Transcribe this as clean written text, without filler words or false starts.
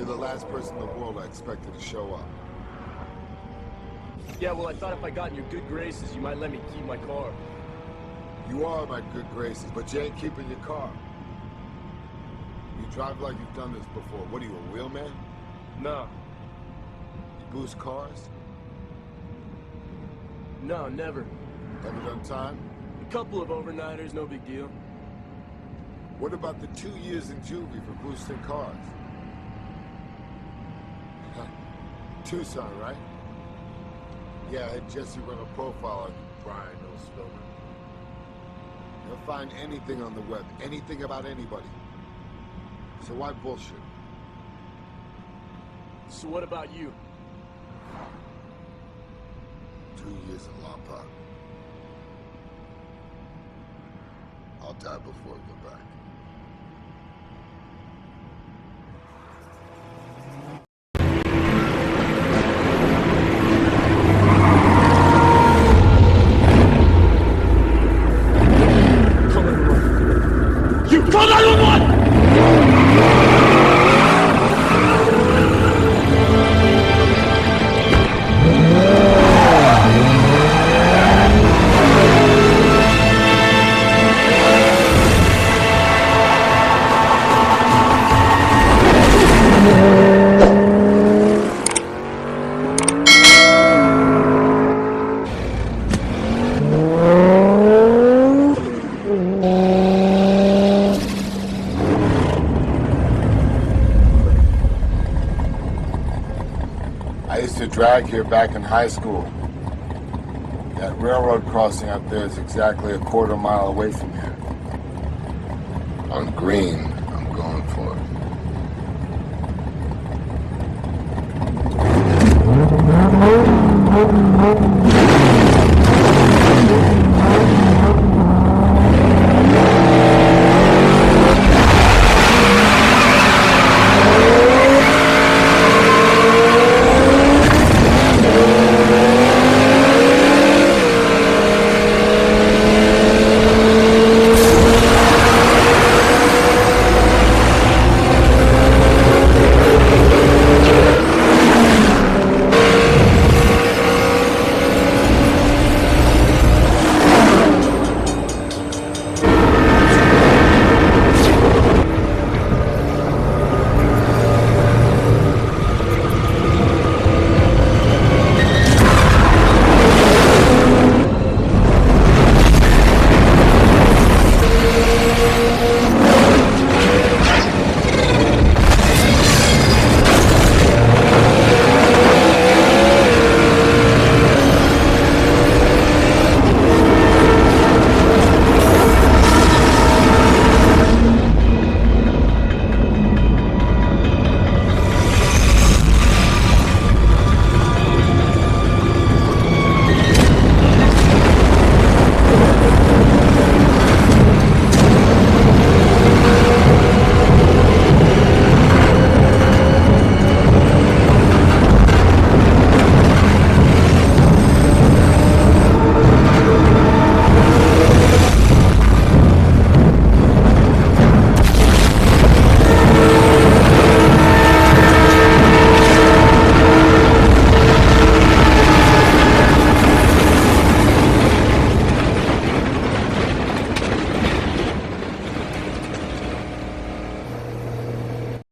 the last person in the world I expected to show up. Yeah, well, I thought if I got in your good graces, you might let me keep my car. You are my good graces, but you ain't keeping your car. You drive like you've done this before. What are you, a wheelman? No. You boost cars? No, never. Ever done time? A couple of overnighters, no big deal. What about the 2 years in juvie for boosting cars? Tucson, right? Yeah, I had Jesse run a profile on you, Brian O'Spillman. He'll find anything on the web, anything about anybody. So why bullshit? So what about you? 2 years in Lompoc. I'll die before I go back. Call 911! I used to drag here back in high school. That railroad crossing up there is exactly a quarter-mile away from here. On Green, I'm going for it.